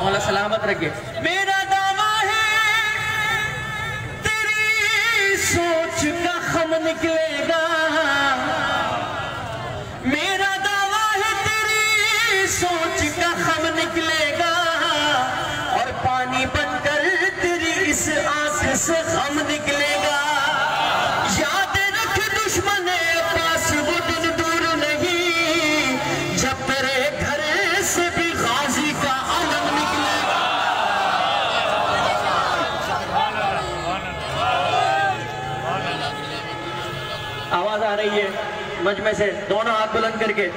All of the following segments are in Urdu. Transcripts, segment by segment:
مولا سلامت رکھے. میرا دعویٰ ہے تیری سوچ کا خم نکلے گا. میرا دعویٰ ہے تیری سوچ کا خم نکلے گا. اور پانی بن کر تیری اس آنکھ سے غم نکلے گا. یاد رکھ دشمن پاس وہ دن دور نہیں جب تیرے گھر سے بھی غازی کا علم نکلے گا. آواز آ رہی ہے مجمع سے, دونوں ہاتھ بلند کر کے.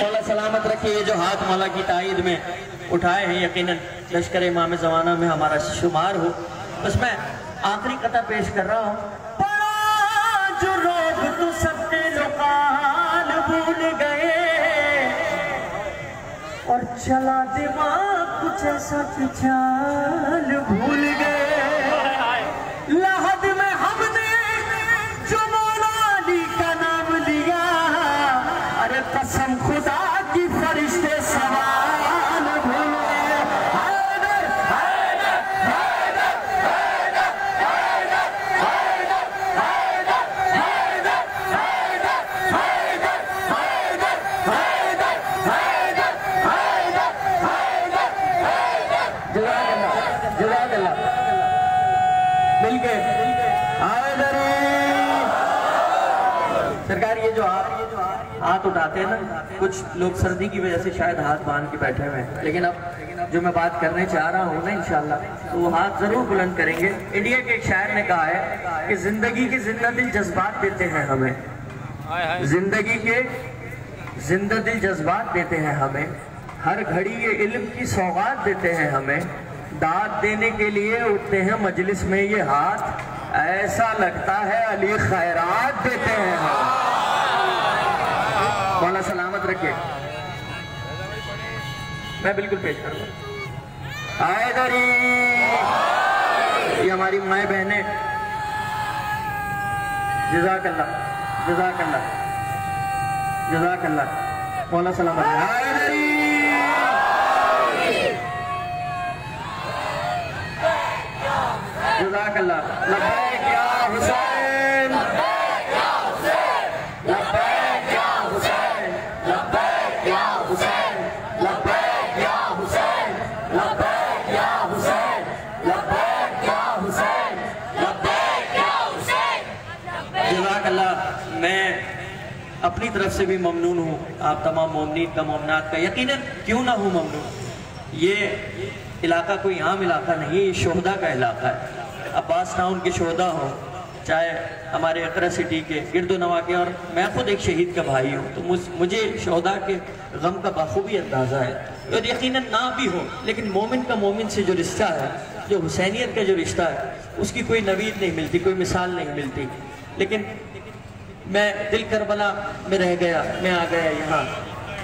مولا سلامت رکھے. یہ جو ہاتھ مولا کی تائید میں اٹھائے ہیں یقیناً لشکر امام زمانہ میں ہمارا شمار ہو. بس میں آخری قطعہ پیش کر رہا ہوں. پڑا جو روگ تو سب کے لقال بھول گئے اور چلا دماغ کچھ ایسا کہ چال بھول گئے. لحد میں ہم نے جو مولا علی کا نام لیا, ارے قسم خدا کی فرشتے سوال بھول گئے. حیدر حیدر حیدر حیدر حیدر حیدر حیدر حیدر حیدر حیدر حیدر حیدر حیدر حیدر حیدر. جزاک اللہ جزاک اللہ. مل کے حیدری. سرکار یہ جو ہاتھ اٹھاتے ہیں نا, کچھ لوگ سردی کی وجہ سے شاید ہاتھ باندھ کے بیٹھے ہوئے ہیں, لیکن اب جو میں بات کرنے چاہ رہا ہوں نا انشاءاللہ تو وہ ہاتھ ضرور بلند کریں گے. انڈیا کے ایک شاعر نے کہا ہے کہ زندگی کے زندہ دل جذبات دیتے ہیں ہمیں. زندگی کے زندہ دل جذبات دیتے ہیں ہمیں. ہر گھڑی یہ علم کی سوغات دیتے ہیں ہمیں. داد دینے کے لیے اٹھتے ہیں مجلس میں یہ ہاتھ, ایسا لگتا ہے علی خیرات دیتے ہیں ہم. مولا سلامت رکھے. میں بالکل پیش کروں گا. حیدری. یہ ہماری مائیں بہنیں. جزاک اللہ جزاک اللہ جزاک اللہ. مولا سلامت رکھے. حیدری. جزاک اللہ. لبیک یا حسین لبیک یا حسین لبیک یا حسین لبیک یا حسین لبیک یا حسین لبیک یا حسین لبیک یا حسین لبیک یا حسین. جزاک اللہ. میں اپنی طرف سے بھی ممنون ہوں آپ تمام مومنین کا مومنات کا. یقیناً کیوں نہ ہوں ممنون. یہ علاقہ کوئی عام علاقہ نہیں, یہ شہداء کا علاقہ ہے. عباس ٹاؤن کے شہداء ہوں, چاہے ہمارے اقرا سٹی کے گرد و نواح کے, اور میں خود ایک شہید کا بھائی ہوں, تو مجھے شہداء کے غم کا بخوبی اندازہ ہے. اور یقیناً نہ بھی ہو لیکن مومن کا مومن سے جو رشتہ ہے, جو حسینیت کا جو رشتہ ہے, اس کی کوئی نوید نہیں ملتی, کوئی مثال نہیں ملتی. لیکن میں دل کربلا میں رہ گیا, میں آ گیا یہاں.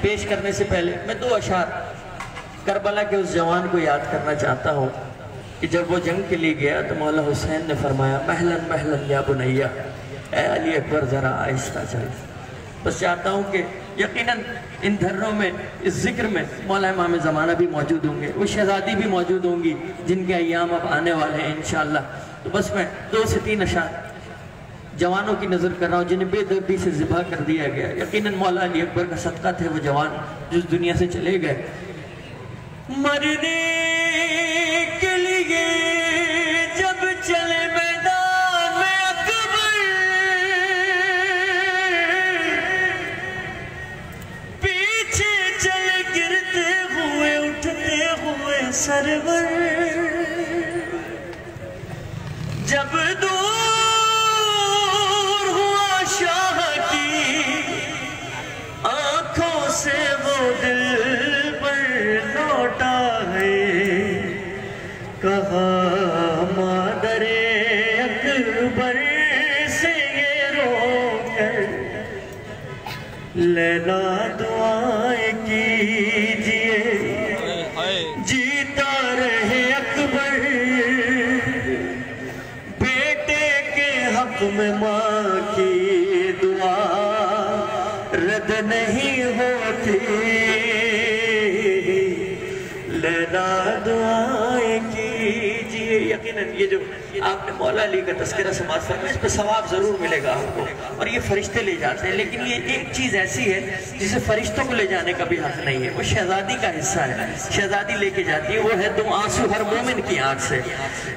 پیش کرنے سے پہلے میں 2 اشعار کربلا کے اس جوان کو یاد کرنا چاہتا ہوں کہ جب وہ جنگ کے لیے گیا تو مولا حسین نے فرمایا محلن محلن یا بنیا, اے علی اکبر ذرا آہستہ چل. بس چاہتا ہوں کہ یقیناً ان دھرنوں میں, اس ذکر میں مولا امام زمانہ بھی موجود ہوں گے, وہ شہزادی بھی موجود ہوں گی جن کے ایام اب آنے والے ہیں انشاءاللہ. تو بس میں 2 سے 3 اشعار جوانوں کی نظر کر رہا ہوں جنہیں بے دردی سے ذبح کر دیا گیا. یقیناً مولا علی اکبر کا صدقہ تھے وہ جوان جو اس دنیا سے چلے گئے. مرنے کے لیے جب چلے میدان میں اکبر, پیچھے چلے گرتے ہوئے اٹھتے ہوئے سرور. جب دور ہوا شاہ کی آنکھوں سے وہ دل پر لوٹا ہے, کہا مادر اکبر سے یہ رو کر لیلا دعائیں کیجئے, جیتا رہے اکبر. بیٹے کے حق میں ماں کی دعا رد نہیں ہوتی. یہ جو آپ نے مولا علی کا تذکرہ سماعت فرمایا، اس پہ ثواب ضرور ملے گا آپ کو، اور یہ فرشتے لے جاتے ہیں، لیکن یہ ایک چیز ایسی ہے جسے فرشتوں کو لے جانے کا بھی حق نہیں ہے، وہ شہزادی کا حصہ ہے، شہزادی لے کے جاتی ہے، وہ ہے دو آنسو ہر مومن کی آنکھ سے۔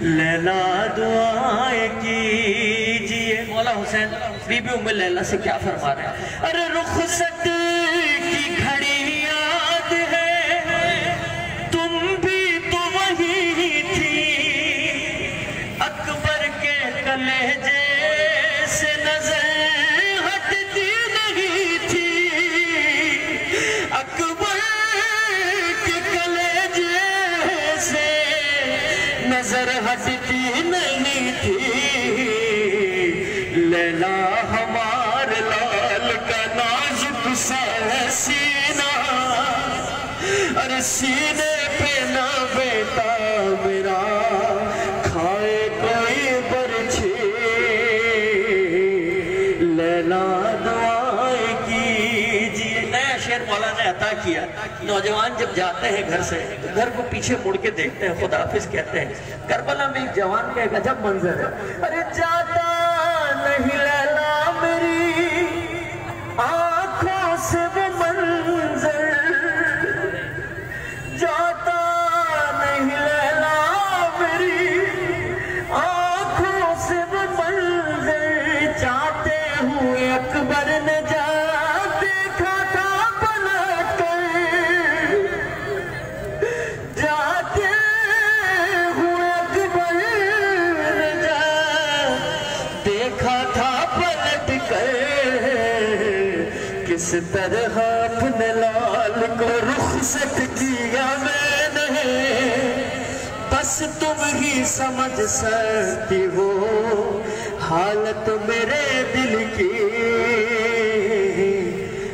لیلا دعائیں کیجئے، مولا حسین بی بی ام لیلا سے کیا فرما رہے ہیں؟ ارے رخصت کی گھڑی یاد ہے، تم بھی تو وہی تھی، اکبر کے کلیجے سے نظر ہٹتی نہیں تھی، اکبر کے کلیجے سے نظر ہٹتی نہیں تھی، لیلا ہمار لال کا نازک سا سینہ، اور سینے پہ نہ بیٹا میرا کھائے کوئی برچھی، لیلا دعائیں کیجئے۔ نیا شعر مولانا نے عطا کیا، نوجوان جب جاتے ہیں گھر سے، گھر کو پیچھے مڑ کے دیکھتے ہیں، خداحافظ کہتے ہیں۔ کربلا میں ایک جوان کا ایک عجب منظر ہے، ارے جاتا نہیں لیلا میری آنکھوں سے وہ منظر، جاتا نہیں لیلا میری آنکھوں سے وہ منظر، چاہتے ہوئے اکبر نے جا دیکھا تھا پلٹ کر، جاتے ہوئے اکبر نے جا دیکھا تھا پلٹ کر، کس طرح اپنے لال کو رخصت کیا میں نے، بس تم ہی سمجھ سکتی ہو حالت میرے دل کی،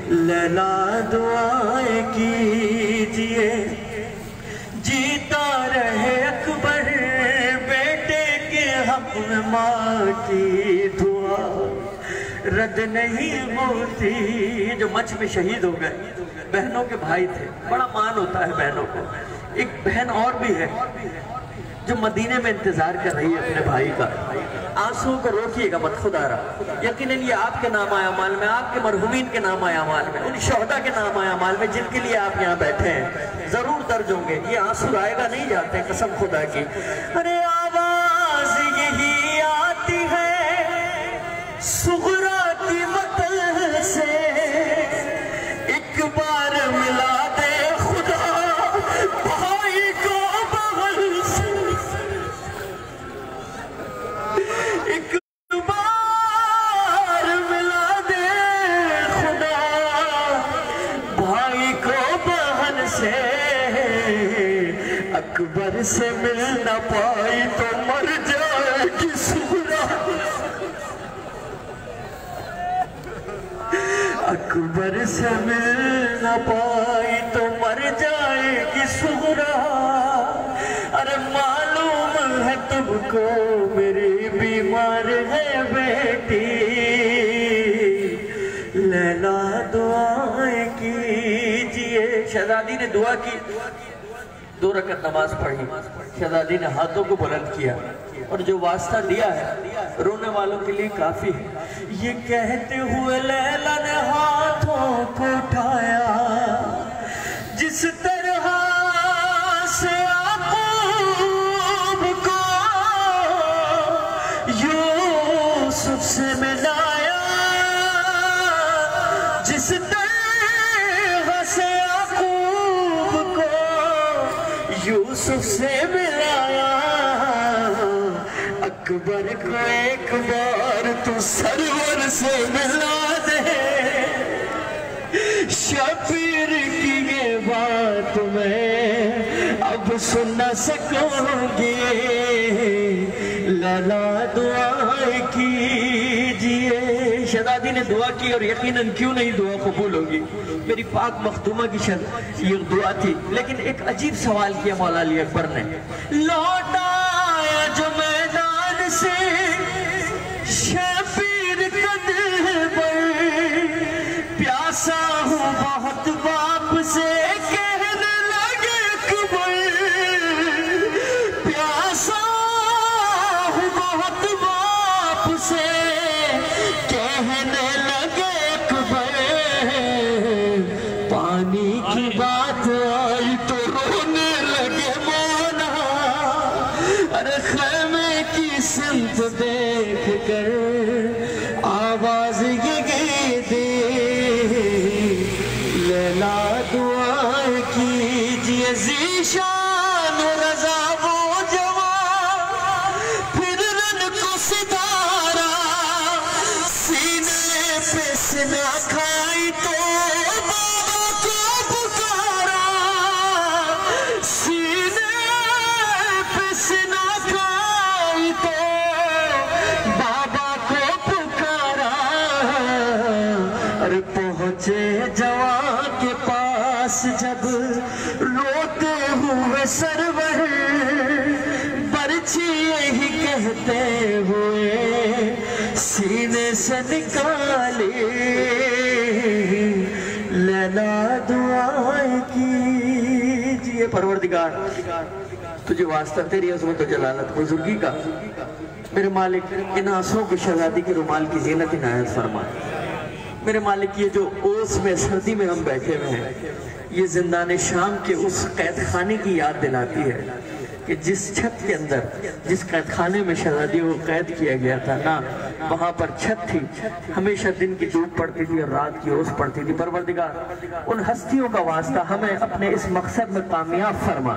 لیلا دعائیں کیجئے، جیتا رہے اکبر بیٹے کے حق میں، ماں کی دعا رد نہیں ہوتی۔ جو مچھ میں شہید ہو گئے، بہنوں کے بھائی تھے، بڑا مان ہوتا ہے بہنوں کو۔ ایک بہن اور بھی ہے جو مدینے میں انتظار کر رہی ہے اپنے بھائی کا، آنسوں کو روکیے گا مت خدا رہا، یقیناً یہ آپ کے نام اعمال میں، آپ کے مرحومین کے نام اعمال میں، ان شہداء کے نام اعمال میں جن کے لیے آپ یہاں بیٹھے ہیں، ضرور درج ہوں گے۔ یہ آنسو آئے گا نہیں جاتے قسم خدا کی۔ ارے آواز یہی آتی ہے صغرا کی وطن سے، ایک بار ملا دے خدا بھائی کو بغل سے، ایک بار ملا دے خدا بھائی کو بہن سے، اکبر سے مل نہ پائی تو مر جائے گی صغرا، اکبر سے مل نہ پائی تو مر جائے گی صغرا، ارے معلوم ہے تم کو میری بیمار ہے بیٹی، لیلا دعائیں کیجئے۔ شہزادی نے دعا کی، 2 رکعت نماز پڑھی، شہزادی نے ہاتھوں کو بلند کیا اور جو واسطہ دیا ہے رونے والوں کے لیے کافی ہے۔ یہ کہتے ہوئے لیلا نے ہاتھوں کو اٹھایا، جس طرح سے یعقوب کو یوسف سے ملایا، جس طرح سے یعقوب کو یوسف سے ملایا، اکبر کو ایک بار تو سرور سے ملا دے، شبیر کی یہ بات میں اب سن نہ سکوں گی، لیلا دعائیں کیجئے۔ شہزادی نے دعا کی اور یقیناً کیوں نہیں دعا قبول ہوگی، میری پاک مخدومہ کی یہ دعا تھی، لیکن ایک عجیب سوال کیا مولا علی اکبر نے، لوٹ آیا جو میدان سے شبیر کا دل پر، پیاسا ہوں بہت باپ سے کہنے لگے اکبر، پیاسا پاس جب روتے ہوئے سرور برچھی یہی کہتے ہوئے سینے سے نکالی لیلا دعائیں کیجئے پروردگار تجھے واسطہ تیری عظمت و جلالت بزرگی کا میرے مالک ان آنسوں کو شہزادی کے رومال کی زینت عنایت فرما میرے مالک یہ جو اوس میں سردی میں ہم بیٹھے ہوئے ہیں یہ زندان شام کے اس قید خانے کی یاد دلاتی ہے کہ جس چھت کے اندر جس قید خانے میں شہزادی کو قید کیا گیا تھا نا وہاں پر چھت تھی ہمیشہ دن کی دھوپ پڑتی تھی اور رات کی اوس پڑتی تھی پروردگار ان ہستیوں کا واسطہ ہمیں اپنے اس مقصد میں کامیاب فرما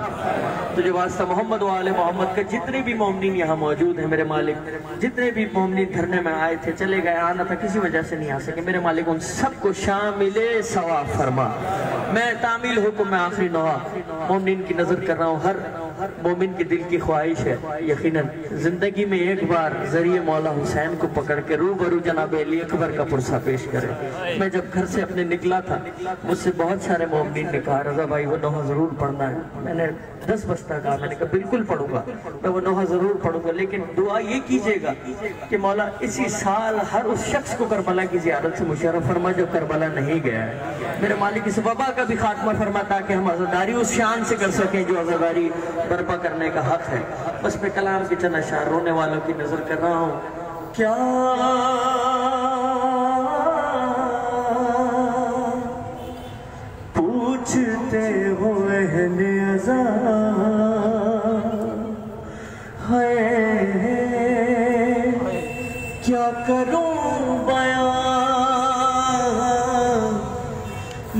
تجھے واسطہ محمد و آل محمد کا جتنے بھی مومنین یہاں موجود ہیں میرے مالک جتنے بھی مومنین دھرنے میں آئے تھے چلے گئے آنا تھا کسی وجہ سے نہیں آ سکے میرے مالک ان سب کو شامل ثواب فرما میں تعمیل حکم میں آخری نوحہ مومنین کی نظر کر رہا ہوں ہر مومن کے دل کی خواہش ہے یقیناً زندگی میں ایک بار ذریعہ مولا حسین کو پکڑ کے روبرو جناب علی اکبر کا پرسہ پیش کرے میں جب گھر سے اپنے نکلا تھا مجھ سے بہت سارے مومنین نے کہا رضا بھائی وہ نوحہ ضرور پڑھنا ہے میں نے 10 بستہ کہا میں نے کہا بالکل پڑھوں گا میں وہ نوحہ ضرور پڑھوں گا لیکن دعا یہ کیجئے گا کہ مولا اسی سال ہر اس شخص کو کربلا کی زیارت سے مشرف فرما جو کربلا نہیں گیا ہے میرے مالک اس وبا کا بھی خاتمہ فرما تاکہ ہم عزاداری اس شان سے کر سکیں جو عزاداری برپا کرنے کا حق ہے بس میں کلام کی چند اشعار رونے والوں کی نظر کر رہا ہوں کیا پوچھتے ہو اہل عزا ہے کیا کروں بیان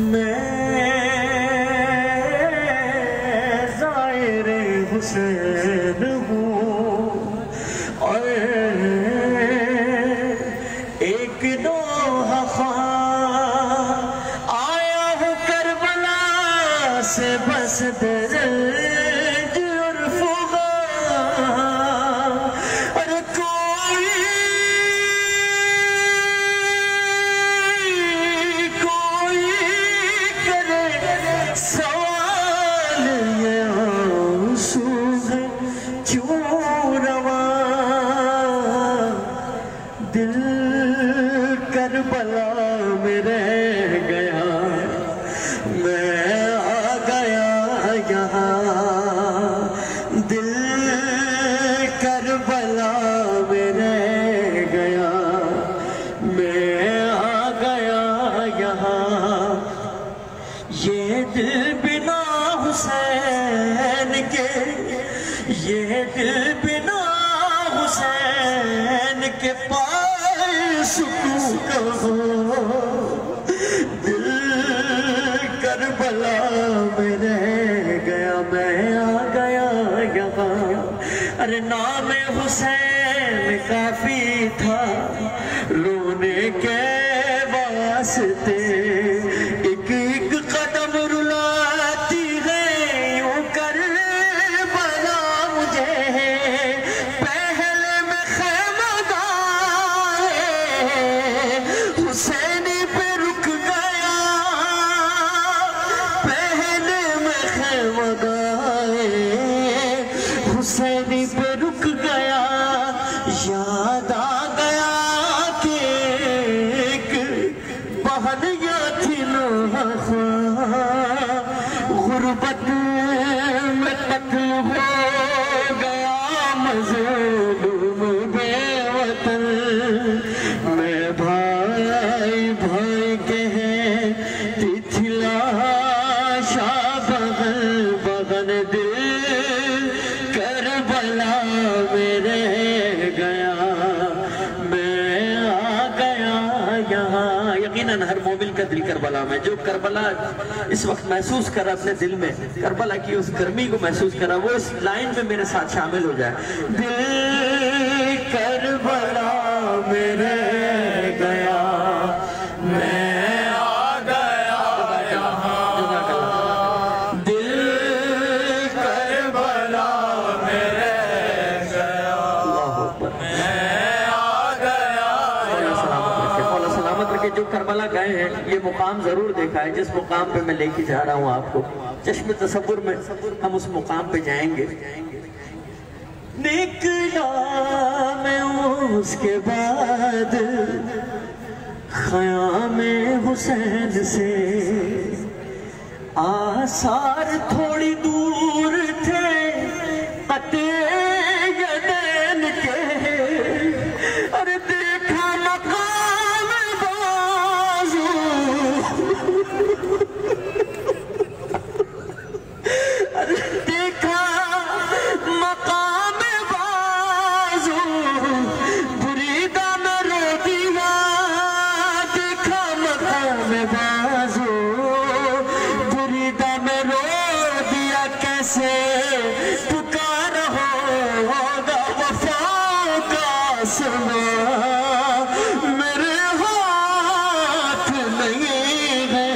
میں زائر حسین ہوں اور ایک نوحہ خواہ آیا ہوں کربلا سے بس درج اور فغاں اور کوئی کرے سوال یہ آنسو ہے کیوں رواں دل کربلا میں رہ گیا میں آ گیا یہاں دل کربلا میں رہ گیا میں آ گیا یہاں یہ دل بنا حسین کے یہ دل بنا حسین کے پائے سکون کہو دل کربلا میں رہ گیا میں آ گیا یہاں ارے نام حسین کافی تھا رونے کے واسطے ایک ایک قدم رلاتی ہے یوں کربلا مجھے پہلے میں خیمہ گاہ حسینی پہ رک گیا پہلے میں خیمہ گاہ حسینی پہ رک گیا یاد آ گیا کہ ایک بہن یا تھی نوحہ خواہ غربت میں قتل ہو گیا مظلوم بے وطن میں بھائی بھائی کے ہیں تتلاشا بغل بغل دل کربلا میں رہ گیا میں آ گیا یہاں یقیناً ہر مومن کا دل کربلا میں جو کربلا اس وقت محسوس کر رہا اپنے دل میں کربلا کی اس گرمی کو محسوس کر رہا وہ اس لائن میں میرے ساتھ شامل ہو جائے دل کربلا میں رہ گیا میں آ گیا یہاں دل کربلا میں رہ گیا اللہ اکبر میں آ گیا مولا سلامت رکھے جو کربلا گئے ہیں یہ مقام ضرور دیکھا ہے جس مقام پہ میں لے کے جا رہا ہوں آپ کو. چشم تصور میں ہم اس مقام پہ جائیں گے. نکلا میں اس کے بعد خیام حسین سے، آثار تھوڑی دور تھے قطع یدین کے، اور دیکھا مقام بازو، دیکھا مقام بازو، بریدہ میں رو دیا، دیکھا مقام بازو، بریدہ میں رو دیا. کیسے پکار ہوگا وفا کا سما، میرے ہاتھ نہیں ہے،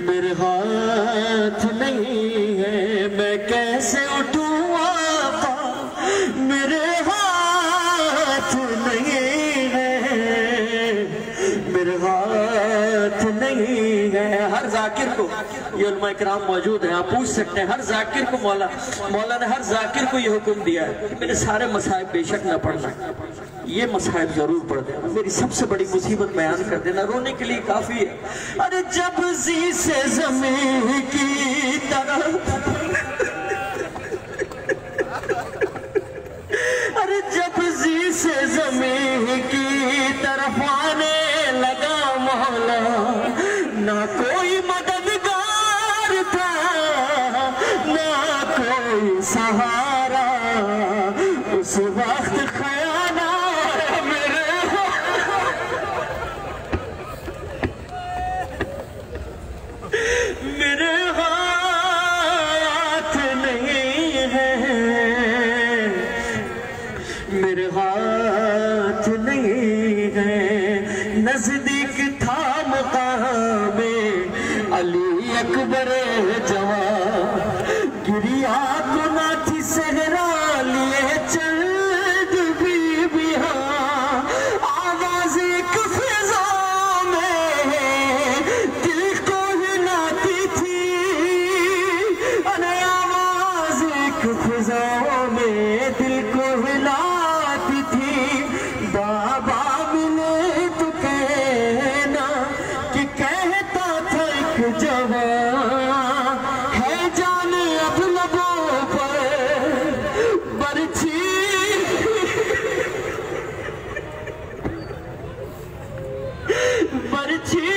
میرے ہاتھ نہیں ہے، میں کیسے اٹھوں آقا، میرے ہاتھ نہیں ہے، میرے ہاتھ نہیں ہے. ہر ذاکر کو، یہ علماء اکرام موجود ہیں، آپ پوچھ سکتے ہیں، ہر ذاکر کو مولا نے ہر ذاکر کو یہ حکم دیا ہے کہ میرے سارے مصائب بے شک نہ پڑھنا، یہ مصائب ضرور پڑھ دینا، میری سب سے بڑی مصیبت بیان کر دینا، رونے کے لیے کافی ہے. ارے جب زی سے زمین کی طرف، ارے جب زی سے زمین کی طرف آنے لگا مولا، نہ کوئی مددگار تھا نہ کوئی سہارا، اس وقت خیال آیا میرے ہاتھ نہیں ہے، میرے ہاتھ نہیں ہے. نزدیک تھا مقام علی اکبر جوان، گریا گنا تھی صحرا لیے چند بیبیاں، آواز ایک فضا میں دل کو ہلاتی تھی، ارے آواز ایک فضا میں دل کو ہلاتی تھی. بابا ملے تو کہنا کہ کہتا تھا ایک جوان، ہے جان اب لبوں پر برچھی، برچھی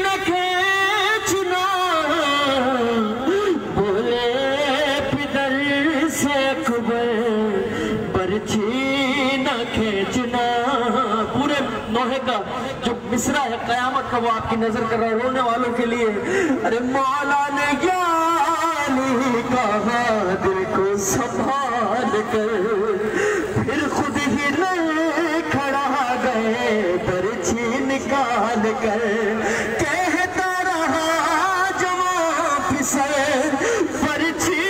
نہ کھینچنا، بولے پدر سے اکبر برچھی نہ کھینچنا. پورے نوحے کا جو مصرع ہے قیامت کا وہ آپ کی نظر کر رہا ہے رونے والوں کے لیے. ارے مولا نے یعنی کہا دل کو سنبھال کر، پھر خود ہی لے کھڑا گئے برچھی نکال کر، کہتا رہا جوان پسر برچھی،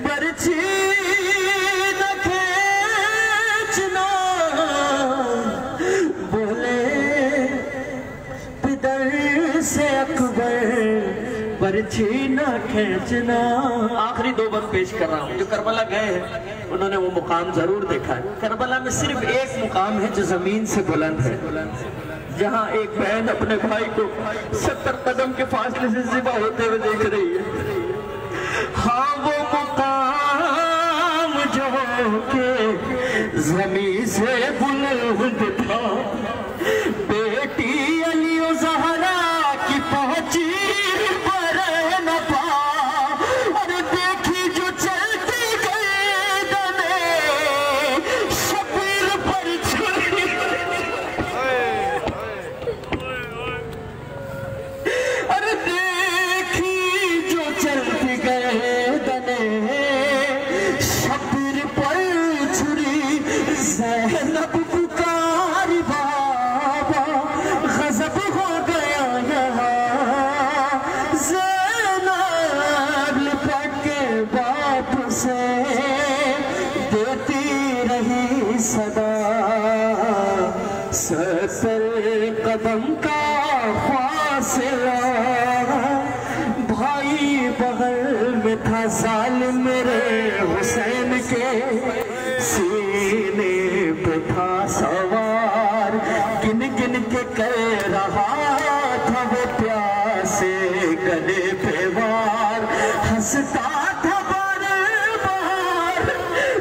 برچھی نہ کھینچنا، بولے پدر سے اکبر برچھی نہ کھینچنا. آخری دو بند پیش کر رہا ہوں. جو کربلا گئے ہیں انہوں نے وہ مقام ضرور دیکھا ہے. کربلا میں صرف ایک مقام ہے جو زمین سے بلند ہے، جہاں ایک بہن اپنے بھائی کو 70 قدم کے فاصلے سے ذبح ہوتے ہوئے دیکھ رہی ہے. ہاں وہ مقام جو کہ زمین سے بلند تھا، بیٹی علی و زہرا کی پہنچی پر نہ پا، اور دیکھی جو چلتی گردنیں شبیر پر چھری، اور دیکھی جو چلتی گردنیں شبیر پر چھری، زینب پکاری بابا غضب ہو گیا یہاں، زینب لپٹ کے باپ سے 70 قدم کا فاصلہ، بھائی بغل میں تھا ظالم میرے حسین کے، سینے پہ تھا سوار، گن گن کے کہہ رہا تھا وہ پیاسے گلے پہ وار، ہنستا تھا بار بار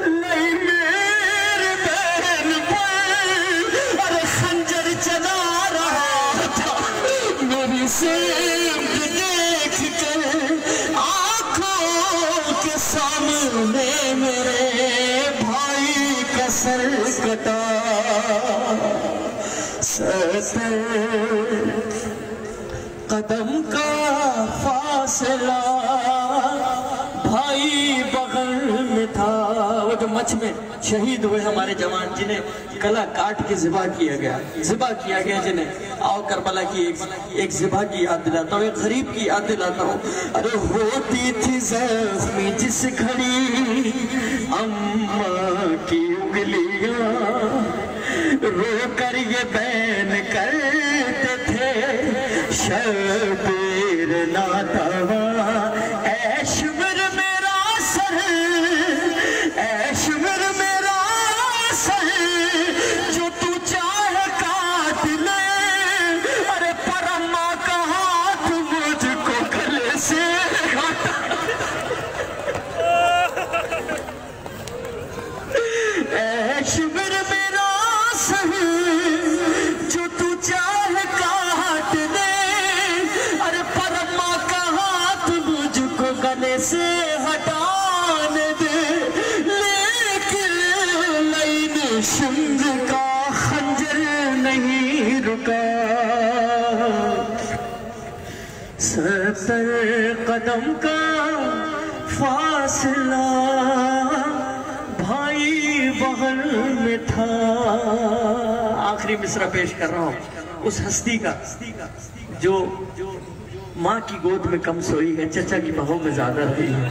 لئی میرے بہن پر، ارے خنجر چلا رہا تھا میری سمت دیکھ کر، آنکھوں کے سامنے میرے بھائی کا سر کٹا، 70 قدم کا فاصلہ، بھائی بغل میں تھا۔ وہ جو مچھ میں شہید ہوئے ہمارے جوان، جنہیں گلا کاٹ کے ذبح کیا گیا، جنہیں آؤ کربلا کی ایک ذبح کی یاد دلاتا ہوں، ایک غریب کی یاد دلاتا ہوں۔ ارے ہوتی تھی زخمی جس گھڑی اماں کی انگلیاں، رو کر یہ بین کرتے تھے شبیر ناتواں، اے شمر میرا سر، اے شمر میرا سر، جو تو چاہے کاٹ لے، ارے پر اماں کا ہاتھ مجھ کو گلے سے ہٹا، اے شمر میرا سر، جو تو چاہے کاٹ لے، ارے پر اماں کا ہاتھ مجھ کو گلے سے ہٹانے دے، لیکن لین شمر کا خنجر نہیں رکا، 70 قدم کا فاصلہ، بھائی بغل میں تھا۔ آخری مصرع پیش کر رہا ہوں اس ہستی کا جو ماں کی گود میں کم سوئی ہے، چچا کی بہو میں زیادہ رہی ہے۔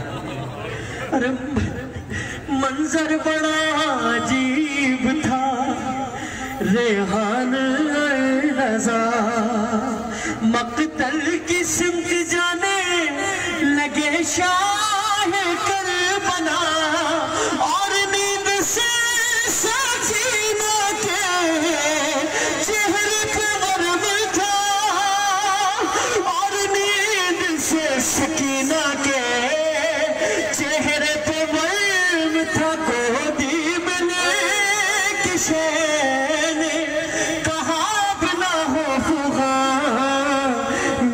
ارے منظر بڑا عجیب تھا، ریحان رضا مقتل کی سمت جانے لگے شاہ کربلا، اور نیند سے سکینہ کے چہرے پہ ورم تھا، اور نیند سے سکینہ کے چہرے پہ ورم تھا، گودی میں لے کے شے نے کہا بنا ہو فغاں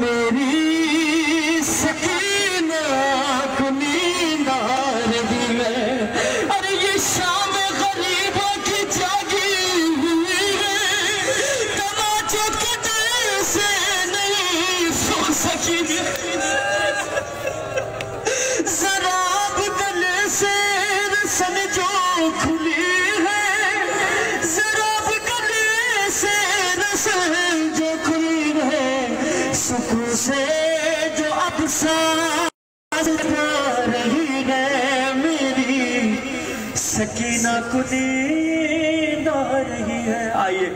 میری سکینہ کو نیند آ رہی ہے، ارے یہ شام غریبوں کی جاگی ہوئی ہے، تماچے کے دل سے نہیں سو سکی، ذراب گلے سے رسن جو کھلی ہے، ذراب گلے سے رسن جو کھلی ہے، سکون سے جو اب سانس پا رہی ہے، میری سکینہ کو نیند آ رہی ہے۔ آئیے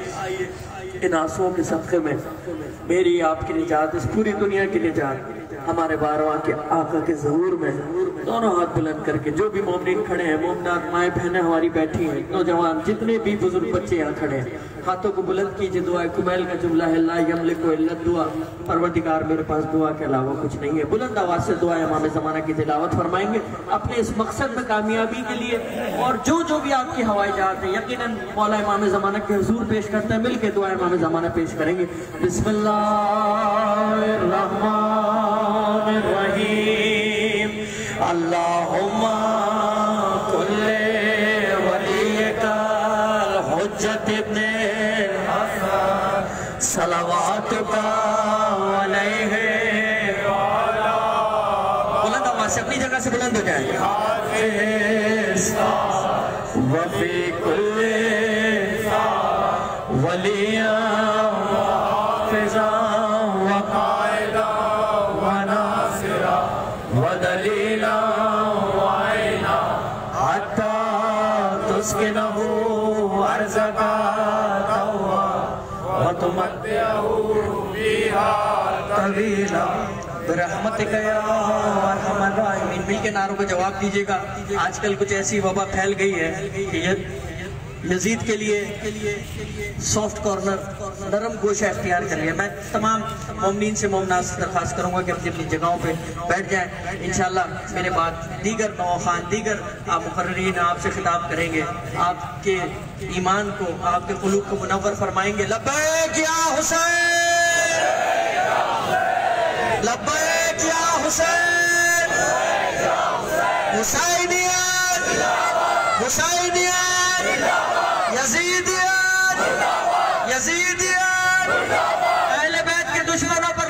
ان آنسوؤں کے صدقے میں میری آپ کی نجات، اس پوری دنیا کی نجات، ہمارے بارواں کے آقا کے ظہور میں دونوں ہاتھ بلند کر کے جو بھی مومنین کھڑے ہیں، مومنات مائیں بہنیں ہماری بیٹھی ہیں، نوجوان جتنے بھی بزرگ بچے یہاں کھڑے ہیں، ہاتھوں کو بلند کیجئے۔ دعا کمیل کا جملہ ہے، لا یملک الا الدعا، پروردگار میرے پاس دعا کے علاوہ کچھ نہیں ہے۔ بلند آواز سے دعا امام زمانہ کی تلاوت فرمائیں گے اپنے اس مقصد میں کامیابی کے لیے، اور جو بھی آپ کی ہوائی جہاز ہیں یقیناً مولا امام زمانہ کے حضور پیش کرتے ہیں، مل کے دعا امام زمانہ پیش کریں گے۔ بسم اللہ الرحمن الرحیم، اللہم کل ولیک الحجت ابن الحسن صلواتک علیہ، بلند آواز سے اپنی جگہ سے بلند ہو جائیں، وفی کل ولیہ وحافظہ وقائدہ وناصرہ ودلیلہ وعینہ حتی تسکنہ ارضکا طوعا طویلا برحمتک یا ارحم الراحمین. مل کے نعروں کو جواب دیجیے گا. آج کل کچھ ایسی وبا پھیل گئی ہے کہ یزید کے لیے سافٹ کارنر، نرم گوشہ اختیار کر لیا. میں تمام مومنین سے مومنات سے درخواست کروں گا کہ اپنی اپنی جگہوں پہ بیٹھ جائیں. انشاءاللہ میرے بعد دیگر نوخان، دیگر مقررین آپ سے خطاب کریں گے، آپ کے ایمان کو، آپ کے قلوب کو منور فرمائیں گے. لبیک یا حسین، لبیک یا حسین، حسینیت، حسینیت، یزیدیت، یزیدیت، اہل بیت کے دشمنوں پر